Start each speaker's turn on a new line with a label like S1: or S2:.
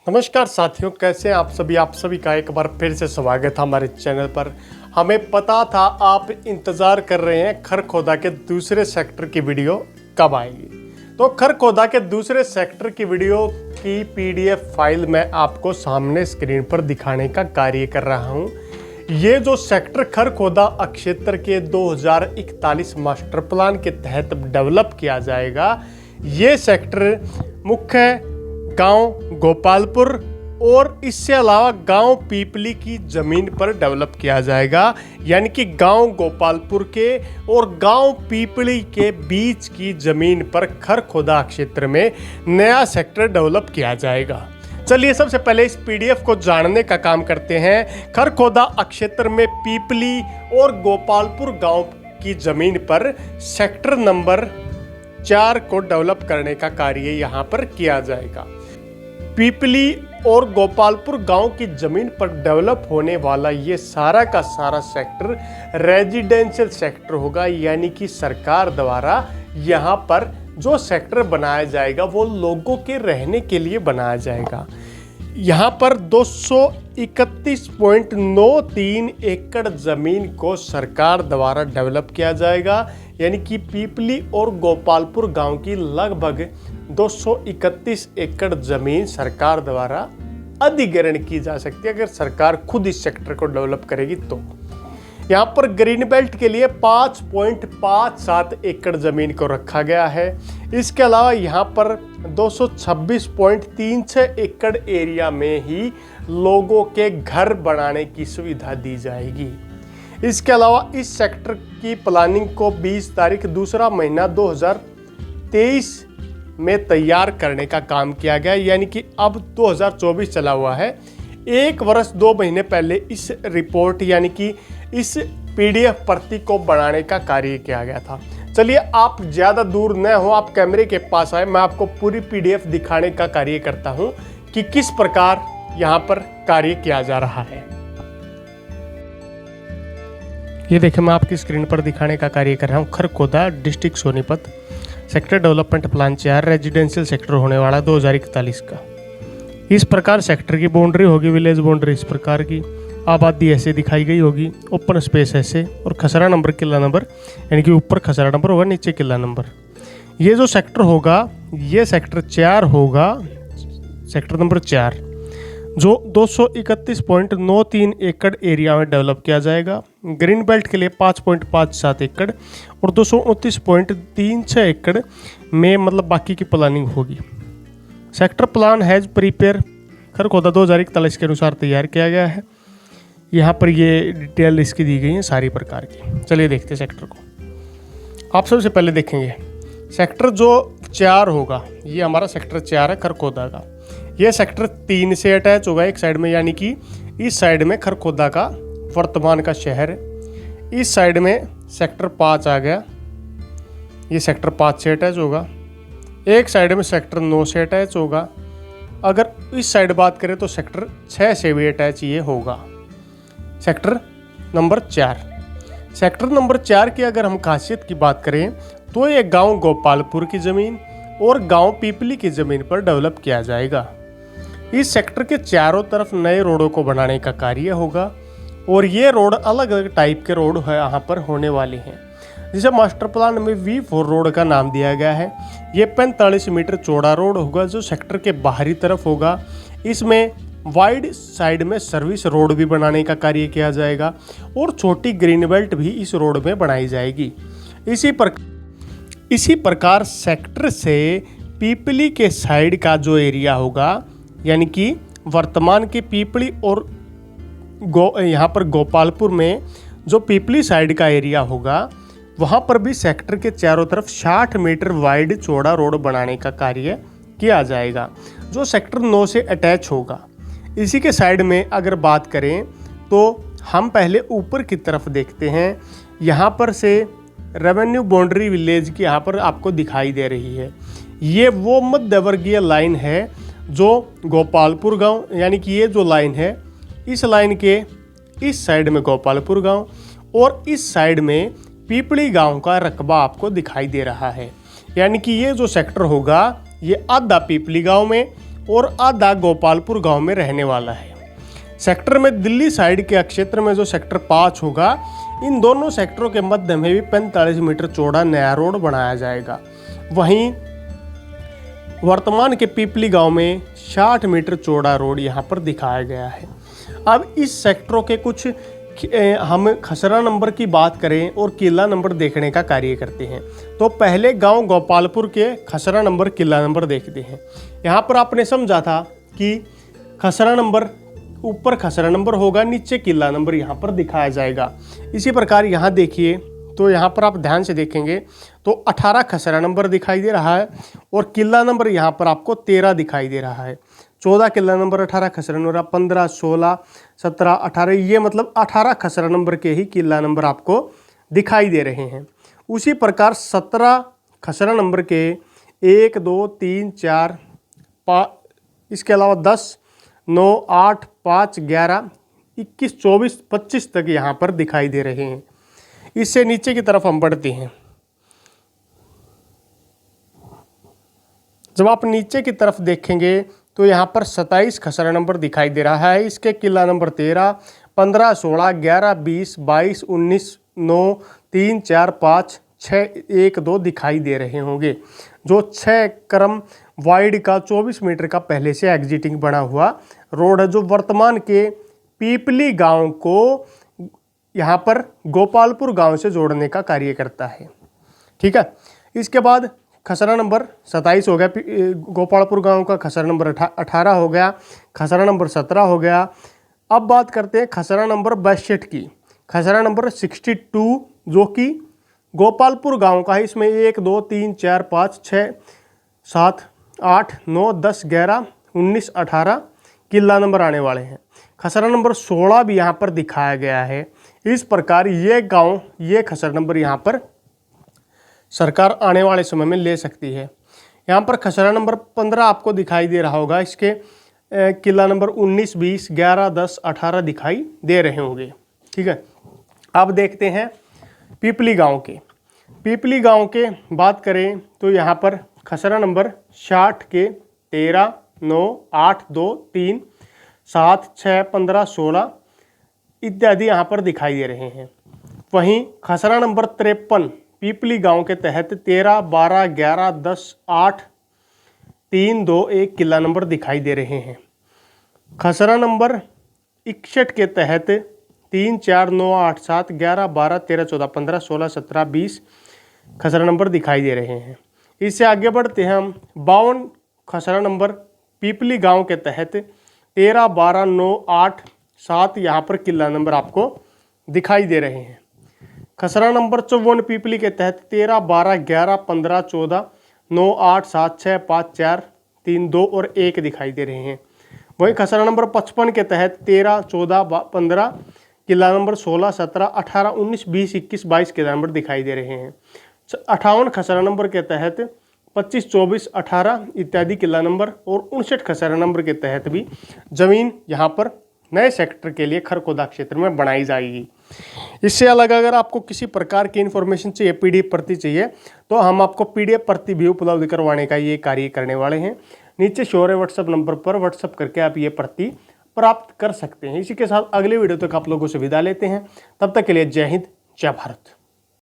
S1: नमस्कार साथियों, कैसे हैं आप सभी का एक बार फिर से स्वागत है हमारे चैनल पर। हमें पता था आप इंतज़ार कर रहे हैं खरखोदा के दूसरे सेक्टर की वीडियो कब आएगी। तो खरखोदा के दूसरे सेक्टर की वीडियो की पीडीएफ फाइल मैं आपको सामने स्क्रीन पर दिखाने का कार्य कर रहा हूं। ये जो सेक्टर खरखोदा अक्षेत्र के 2041 मास्टर प्लान के तहत डेवलप किया जाएगा, ये सेक्टर मुख्य गांव गोपालपुर और इससे अलावा गांव पीपली की ज़मीन पर डेवलप किया जाएगा। यानी कि गांव गोपालपुर के और गांव पीपली के बीच की ज़मीन पर खरखोदा क्षेत्र में नया सेक्टर डेवलप किया जाएगा। चलिए सबसे पहले इस पीडीएफ को जानने का काम करते हैं। खरखोदा क्षेत्र में पीपली और गोपालपुर गांव की ज़मीन पर सेक्टर नंबर 4 को डेवलप करने का कार्य यहाँ पर किया जाएगा। पीपली और गोपालपुर गांव की जमीन पर डेवलप होने वाला ये सारा का सारा सेक्टर रेजिडेंशियल सेक्टर होगा। यानी कि सरकार द्वारा यहाँ पर जो सेक्टर बनाया जाएगा वो लोगों के रहने के लिए बनाया जाएगा। यहाँ पर 231.93 एकड़ ज़मीन को सरकार द्वारा डेवलप किया जाएगा। यानी कि पीपली और गोपालपुर गांव की लगभग 231 एकड़ ज़मीन सरकार द्वारा अधिग्रहण की जा सकती है अगर सरकार खुद इस सेक्टर को डेवलप करेगी तो। यहाँ पर ग्रीन बेल्ट के लिए 5.57 एकड़ ज़मीन को रखा गया है। इसके अलावा यहाँ पर 226.36 एकड़ एरिया में ही लोगों के घर बनाने की सुविधा दी जाएगी। इसके अलावा इस सेक्टर की प्लानिंग को 20 तारीख दूसरा महीना 2023 में तैयार करने का काम किया गया। यानी कि अब 2024 चला हुआ है, 1 वर्ष 2 महीने पहले इस रिपोर्ट यानी कि इस पीडीएफ प्रति को बनाने का कार्य किया गया था। चलिए आप ज़्यादा दूर न हो, आप कैमरे के पास आए, मैं आपको पूरी पीडीएफ दिखाने का कार्य करता हूं कि किस प्रकार यहाँ पर कार्य किया जा रहा है। ये देखिए, मैं आपकी स्क्रीन पर दिखाने का कार्य कर रहा हूँ। Kharkhoda district Sonipat sector development plan 4 residential sector होने वाला 2041 का। इस प्रकार सेक्टर की बाउंड्री होगी, विलेज बाउंड्री इस प्रकार की, आबादी ऐसे दिखाई गई होगी, ओपन स्पेस ऐसे, और खसरा नंबर किला नंबर, यानी कि ऊपर खसरा नंबर होगा, नीचे किला नंबर। ये जो सेक्टर होगा ये सेक्टर 4 होगा, सेक्टर नंबर 4, जो 231.93 एकड़ एरिया में डेवलप किया जाएगा। ग्रीन बेल्ट के लिए 5.57 एकड़ और 229.36 एकड़ में मतलब बाकी की प्लानिंग होगी। Sector plan has prepare Kharkhoda 2041 के अनुसार तैयार किया गया है। यहाँ पर ये डिटेल इसकी दी गई है सारी प्रकार की। चलिए देखते हैं सेक्टर को। आप सबसे पहले देखेंगे सेक्टर जो 4 होगा, ये हमारा सेक्टर 4 है खरखोदा का। ये सेक्टर 3 से अटैच होगा एक साइड में, यानी कि इस साइड में खरखोदा का वर्तमान का शहर है। इस साइड में सेक्टर 5 आ गया, ये सेक्टर 5 से अटैच होगा। एक साइड में सेक्टर 9 से अटैच होगा। अगर इस साइड बात करें तो सेक्टर 6 से भी अटैच ये होगा, सेक्टर नंबर 4। सेक्टर नंबर 4 की अगर हम खासियत की बात करें तो ये गांव गोपालपुर की ज़मीन और गांव पीपली की ज़मीन पर डेवलप किया जाएगा। इस सेक्टर के चारों तरफ नए रोडों को बनाने का कार्य होगा और ये रोड अलग अलग टाइप के रोड है यहाँ पर होने वाले हैं, जिसे मास्टर प्लान में V4 रोड का नाम दिया गया है। ये 45 मीटर चौड़ा रोड होगा जो सेक्टर के बाहरी तरफ होगा। इसमें वाइड साइड में सर्विस रोड भी बनाने का कार्य किया जाएगा और छोटी ग्रीन बेल्ट भी इस रोड में बनाई जाएगी। इसी प्रकार सेक्टर से पीपली के साइड का जो एरिया होगा, यानी कि वर्तमान के पीपली और यहाँ पर गोपालपुर में जो पीपली साइड का एरिया होगा, वहाँ पर भी सेक्टर के चारों तरफ 60 मीटर वाइड चौड़ा रोड बनाने का कार्य किया जाएगा, जो सेक्टर 9 से अटैच होगा। इसी के साइड में अगर बात करें तो हम पहले ऊपर की तरफ देखते हैं। यहाँ पर से रेवेन्यू बाउंड्री विलेज की यहाँ पर आपको दिखाई दे रही है। ये वो मध्यवर्गीय लाइन है जो गोपालपुर गांव, यानी कि ये जो लाइन है, इस लाइन के इस साइड में गोपालपुर गांव और इस साइड में पीपली गांव का रकबा आपको दिखाई दे रहा है। यानी कि ये जो सेक्टर होगा ये आधा पीपली गांव में और आधा गोपालपुर गांव में रहने वाला है। सेक्टर में दिल्ली साइड के क्षेत्र में जो सेक्टर 5 होगा, इन दोनों सेक्टरों के मध्य में भी 45 मीटर चौड़ा नया रोड बनाया जाएगा। वहीं वर्तमान के पीपली गांव में 60 मीटर चौड़ा रोड यहां पर दिखाया गया है। अब इस सेक्टरों के कुछ हम खसरा नंबर की बात करें और किला नंबर देखने का कार्य करते हैं। तो पहले गांव गोपालपुर के खसरा नंबर किला नंबर देखते हैं। यहाँ पर आपने समझा था कि खसरा नंबर ऊपर खसरा नंबर होगा, नीचे किला नंबर यहाँ पर दिखाया जाएगा। इसी प्रकार यहाँ देखिए, तो यहाँ पर आप ध्यान से देखेंगे तो 18 खसरा नंबर दिखाई दे रहा है और किला नंबर यहाँ पर आपको 13 दिखाई दे रहा है। 14 किला नंबर, 18 खसरा नंबर, 15, 16, 17, 18, ये मतलब 18 खसरा नंबर के ही किला नंबर आपको दिखाई दे रहे हैं। उसी प्रकार 17 खसरा नंबर के 1, 2, 3, 4, 5, इसके अलावा 10, 9, 8, 5, 11, 21, 24, 25 तक यहाँ पर दिखाई दे रहे हैं। इससे नीचे की तरफ हम बढ़ते हैं। जब आप नीचे की तरफ देखेंगे तो यहाँ पर 27 खसरा नंबर दिखाई दे रहा है। इसके किला नंबर 13, 15, 16, 11, 20, 22, 19, 9, 3, 4, 5, 6, 1, 2 दिखाई दे रहे होंगे। जो 6 क्रम वाइड का 24 मीटर का पहले से एग्जिटिंग बना हुआ रोड है, जो वर्तमान के पीपली गांव को यहाँ पर गोपालपुर गांव से जोड़ने का कार्य करता है। ठीक है, इसके बाद खसरा नंबर 27 हो गया, गोपालपुर गांव का खसरा नंबर 18 हो गया, खसरा नंबर 17 हो गया। अब बात करते हैं खसरा नंबर 62 की। खसरा नंबर 62 जो कि गोपालपुर गांव का है। इसमें 1, 2, 3, 4, 5, 6, 7, 8, 9, 10, 11, 19, 18 किला नंबर आने वाले हैं। खसरा नंबर 16 भी यहाँ पर दिखाया गया है। इस प्रकार ये गांव, ये खसरा नंबर यहाँ पर सरकार आने वाले समय में ले सकती है। यहाँ पर खसरा नंबर 15 आपको दिखाई दे रहा होगा। इसके किला नंबर 19, 20, 11, 10, 18 दिखाई दे रहे होंगे। ठीक है, अब देखते हैं पीपली गांव के। पीपली गांव के बात करें तो यहाँ पर खसरा नंबर 60 के 13, 9, 8, 2, 3, 7, 6, 15, 16 इत्यादि यहाँ पर दिखाई दे रहे हैं। वहीं खसरा नंबर 53 पीपली गांव के तहत 13, 12, 11, 10, 8, 3, 2, 1 किला नंबर दिखाई दे रहे हैं। खसरा नंबर 61 के तहत 3, 4, 9, 8, 7, 11, 12, 13, 14, 15, 16, 17, 20 खसरा नंबर दिखाई दे रहे हैं। इससे आगे बढ़ते हैं हम। 52 खसरा नंबर पीपली गांव के तहत 13, 12, 9, 8, 7 यहाँ पर किला नंबर आपको दिखाई दे रहे हैं। खसरा नंबर 54 पीपली के तहत 13, 12, 11, 15, 14, 9, 8, 7, 6, 5, 4, 3, 2 और 1 दिखाई दे रहे हैं। वहीं खसरा नंबर 55 के तहत 13, 14, 15 किला नंबर 16, 17, 18, 19, 20, 21, 22 किला नंबर दिखाई दे रहे हैं। 58 खसरा नंबर के तहत 25, 24, 18 इत्यादि किला नंबर और 59 खसरा नंबर के तहत भी जमीन यहाँ पर नए सेक्टर के लिए खरखोदा क्षेत्र में बनाई जाएगी। इससे अलग अगर आपको किसी प्रकार की इन्फॉर्मेशन चाहिए, पीडीएफ प्रति चाहिए, तो हम आपको पीडीएफ प्रति भी उपलब्ध करवाने का ये कार्य करने वाले हैं। नीचे शो हो रहे व्हाट्सएप नंबर पर व्हाट्सएप करके आप ये प्रति प्राप्त कर सकते हैं। इसी के साथ अगले वीडियो तक आप लोगों से विदा लेते हैं। तब तक के लिए जय हिंद, जय भारत।